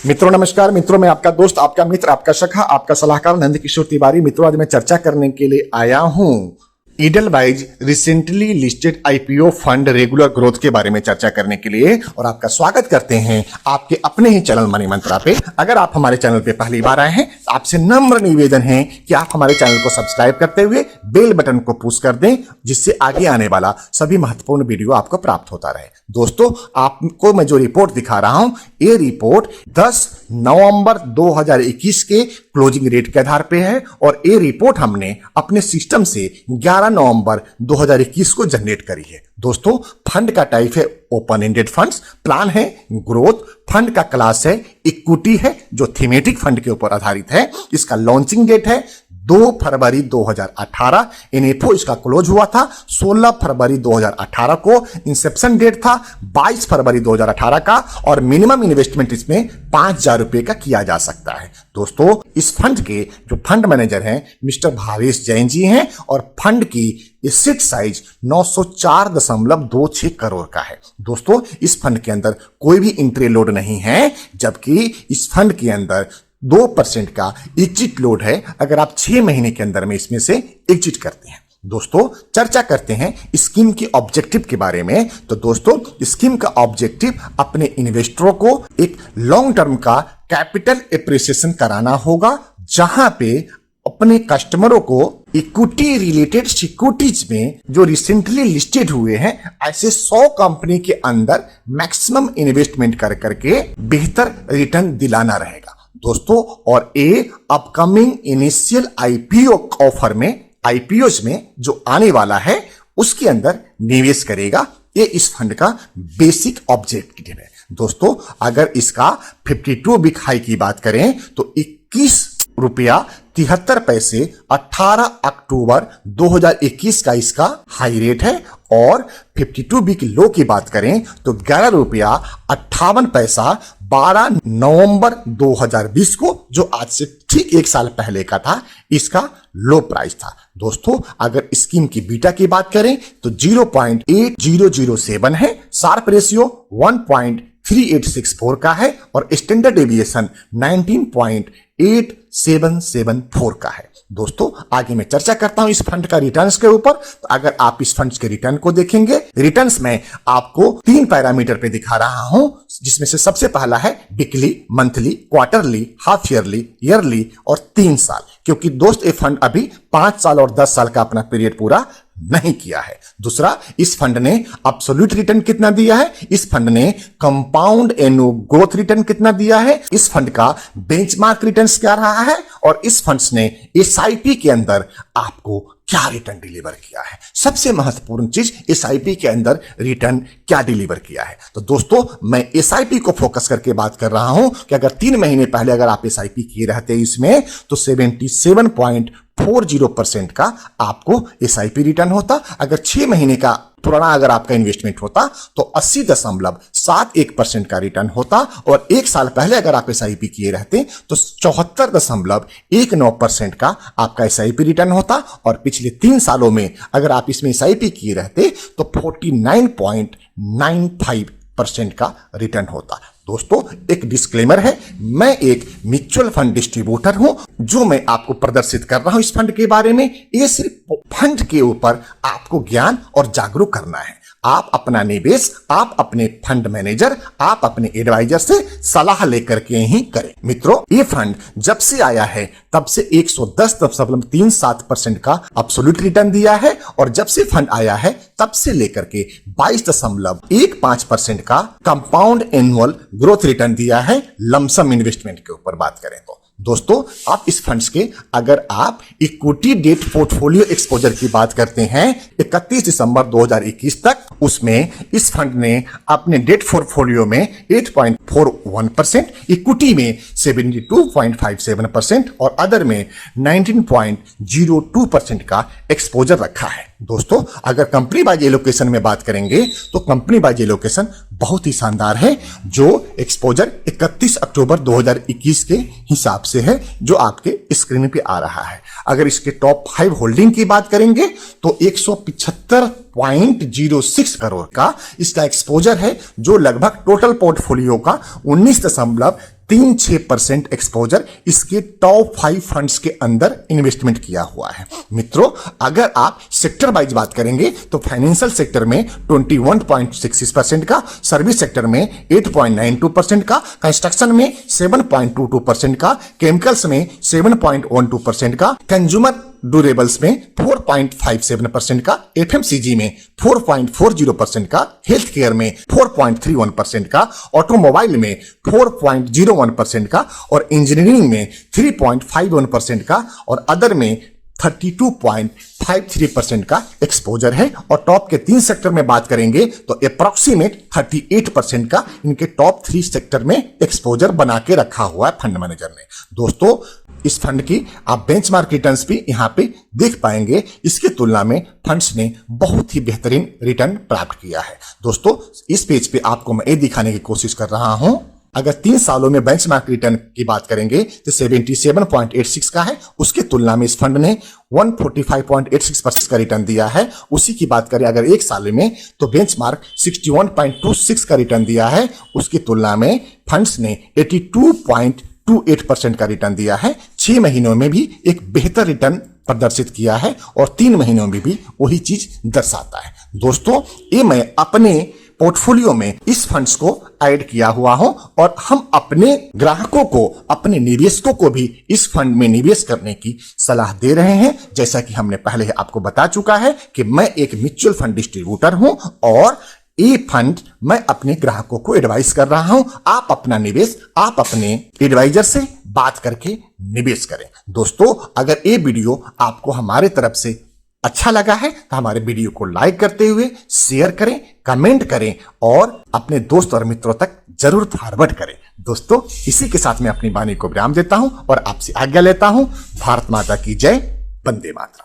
मित्रों नमस्कार। मित्रों मैं आपका दोस्त, आपका मित्र, आपका सखा, आपका सलाहकार नंद किशोर तिवारी। मित्रों आज मैं चर्चा करने के लिए आया हूं Edelweiss recently listed IPO fund regular growth के बारे में चर्चा करने के लिए, और आपका स्वागत करते हैं आपके अपने ही चैनल मनी मंत्रा पे। अगर आप हमारे चैनल पे पहली बार आए हैं तो आपसे नम्र निवेदन है कि आप हमारे चैनल को सब्सक्राइब करते हुए बेल बटन को पुश कर दें, जिससे आगे आने वाला सभी महत्वपूर्ण वीडियो आपको प्राप्त होता रहे। दोस्तों आपको मैं जो रिपोर्ट दिखा रहा हूं, ये रिपोर्ट 10 नवंबर 2021 के क्लोजिंग रेट के आधार पे है, और ये रिपोर्ट हमने अपने सिस्टम से 11 नवंबर 2021 को जनरेट करी है। दोस्तों फंड का टाइप है ओपन एंडेड फंड्स, प्लान है ग्रोथ, फंड का क्लास है इक्विटी है जो थीमेटिक फंड के ऊपर आधारित है। इसका लॉन्चिंग डेट है 2 फरवरी 2018। एनएफओ इसका क्लोज हुआ था 16 फरवरी 2018 को। इंसेप्शन डेट था 22 फरवरी 2018 का, और मिनिमम इन्वेस्टमेंट इसमें 5,000 रुपए का किया जा सकता है। दोस्तों इस फंड के जो फंड मैनेजर हैं मिस्टर भावेश जैन जी हैं, और फंड की एसेट साइज 904.26 करोड़ का है। दोस्तों इस फंड के अंदर कोई भी इंट्री लोड नहीं है, जबकि इस फंड के अंदर 2% का एग्जिट लोड है अगर आप 6 महीने के अंदर में इसमें से एग्जिट करते हैं। दोस्तों चर्चा करते हैं स्कीम के ऑब्जेक्टिव के बारे में। तो दोस्तों स्कीम का ऑब्जेक्टिव अपने इन्वेस्टरों को एक लॉन्ग टर्म का कैपिटल एप्रिसिएशन कराना होगा, जहां पे अपने कस्टमरों को इक्विटी रिलेटेड सिक्योरिटीज में जो रिसेंटली लिस्टेड हुए हैं ऐसे 100 कंपनी के अंदर मैक्सिमम इन्वेस्टमेंट कर करके बेहतर रिटर्न दिलाना रहेगा। दोस्तों और ये अपकमिंग इनिशियल आईपीओ ऑफर में, आईपीओस में जो आने वाला है उसके अंदर निवेश करेगा। ये इस फंड का बेसिक ऑब्जेक्टिव है। दोस्तों अगर इसका 52 वीक हाई की बात करें तो 21 रुपया 73 पैसे 18 अक्टूबर 2021 का इसका हाई रेट है, और 52 वीक लो की बात करें तो 11 रुपया 58 पैसा 12 नवंबर 2020 को, जो आज से ठीक 1 साल पहले का था, इसका लो प्राइस था। दोस्तों अगर स्कीम की बीटा की बात करें तो 0.8007 है, शार्प रेशियो 1.3864 का है, और स्टैंडर्ड डेविएशन 19.8774 का है। दोस्तों आगे मैं चर्चा करता हूं इस फंड का रिटर्न्स के ऊपर। तो अगर आप इस फंड के रिटर्न को देखेंगे, रिटर्न्स में आपको 3 पैरामीटर पे दिखा रहा हूं, जिसमें से सबसे पहला है weekly, monthly, quarterly, half yearly, yearly और 3 साल। क्योंकि दोस्त ये फंड अभी 5 साल और 10 साल का अपना पीरियड पूरा नहीं किया है। दूसरा, इस फंड ने एब्सोल्यूट रिटर्न कितना दिया है, इस फंड ने कंपाउंड एनुअल ग्रोथ रिटर्न कितना दिया है, इस फंड का बेंचमार्क रिटर्न्स क्या रहा है, और इस फंड्स ने एसआईपी के अंदर आपको क्या रिटर्न डिलीवर किया है। सबसे महत्वपूर्ण चीज एसआईपी के अंदर रिटर्न क्या डिलीवर किया है। तो दोस्तों मैं एसआईपी को फोकस करके बात कर रहा हूं कि अगर 3 महीने पहले अगर आप एसआईपी किए रहते इसमें तो 77.40% का आपको एसआईपी रिटर्न होता। अगर 6 महीने का पुराना अगर आपका इन्वेस्टमेंट होता तो 80.71% का रिटर्न होता, और 1 साल पहले अगर आप एसआईपी किए रहते तो 74.19% का आपका एसआईपी रिटर्न होता, और पिछले 3 सालों में अगर आप इसमें एसआईपी किए रहते तो 49.95% का रिटर्न होता। दोस्तों एक डिस्क्लेमर है, मैं एक म्यूचुअल फंड डिस्ट्रीब्यूटर हूं, जो मैं आपको प्रदर्शित कर रहा हूं इस फंड के बारे में। ये सिर्फ फंड के ऊपर आपको ज्ञान और जागरूक करना है। आप अपना निवेश आप अपने फंड मैनेजर, आप अपने एडवाइजर से सलाह लेकर के ही करें। मित्रों ये फंड जब से आया है तब से 110.37% का एब्सोल्यूट रिटर्न दिया है, और जब से फंड आया है तब से लेकर के 22.15% का कंपाउंड एनुअल ग्रोथ रिटर्न दिया है लमसम इन्वेस्टमेंट के ऊपर बात करें तो। दोस्तों आप इस फंड्स के अगर आप इक्विटी डेट पोर्टफोलियो एक्सपोजर की बात करते हैं 31 दिसंबर 2021 तक, उसमें इस फंड ने अपने डेट पोर्टफोलियो में 8.41%, इक्विटी में 72.57% और अदर में 19.02% का एक्सपोजर रखा है। दोस्तों अगर कंपनी बाय एलोकेशन में बात करेंगे तो कंपनी बाय एलोकेशन बहुत ही शानदार है, जो एक्सपोजर 31 अक्टूबर 2021 के हिसाब से है, जो आपके स्क्रीन पे आ रहा है। अगर इसके टॉप 5 होल्डिंग की बात करेंगे तो 175.06 करोड़ का इसका एक्सपोजर है, जो लगभग टोटल पोर्टफोलियो का 19.3 3-6% एक्सपोजर इसके टॉप 5 फंड्स के अंदर इन्वेस्टमेंट किया हुआ है। मित्रों, अगर आप सेक्टर वाइज बात करेंगे तो फाइनेंशियल सेक्टर में 21.66% का, सर्विस सेक्टर में 8.92% का, कंस्ट्रक्शन में 7.22% का, केमिकल्स में 7.12% का, कंज्यूमर ड्यूरेबल्स में 4.57% का, एफएमसीजी में 4.40% का, हेल्थ केयर में 4.31% का, ऑटोमोबाइल में 4.01% का और इंजीनियरिंग में 3.51% का और अदर में 32.53% का एक्सपोजर है। और टॉप के 3 सेक्टर में बात करेंगे तो अप्रोक्सीमेट 38% का इनके टॉप 3 सेक्टर में एक्सपोजर बना के रखा हुआ है फंड मैनेजर ने। दोस्तों, इस फंड की आप बेंचमार्क रिटर्न्स भी यहां पे देख पाएंगे। इसकी तुलना में फंड्स ने बहुत ही बेहतरीन रिटर्न प्राप्त किया है। दोस्तों, इस पेज पे आपको मैं ये दिखाने की कोशिश कर रहा हूं, अगर 3 सालों में बेंचमार्क रिटर्न की बात करेंगे तो 77.86 का है। उसकी तुलना में इस फंड ने 145.86% का रिटर्न दिया है। उसी की बात करें अगर 1 साल में तो बेंचमार्क 61.26 का रिटर्न दिया है। उसकी तुलना में फंड्स ने 82.28% का रिटर्न दिया है। 6 महीनों में भी एक बेहतर रिटर्न प्रदर्शित किया है और 3 महीनों में भी वही चीज दर्शाता है। दोस्तों, ये मैं अपने पोर्टफोलियो में इस फंड्स को ऐड किया हुआ हूं और हम अपने ग्राहकों को, अपने निवेशकों को भी इस फंड में निवेश करने की सलाह दे रहे हैं। जैसा कि हमने पहले आपको बता चुका है कि मैं एक म्यूचुअल फंड डिस्ट्रीब्यूटर हूं और ये फंड मैं अपने ग्राहकों को एडवाइस कर रहा हूं। आप अपना निवेश आप अपने एडवाइजर से बात करके निवेश करें। दोस्तों, अगर ये वीडियो आपको हमारे तरफ से अच्छा लगा है तो हमारे वीडियो को लाइक करते हुए शेयर करें, कमेंट करें और अपने दोस्त और मित्रों तक जरूर फॉरवर्ड करें। दोस्तों, इसी के साथ मैं अपनी वाणी को विराम देता हूं और आपसे आज्ञा लेता हूं। भारत माता की जय, वंदे मातरम।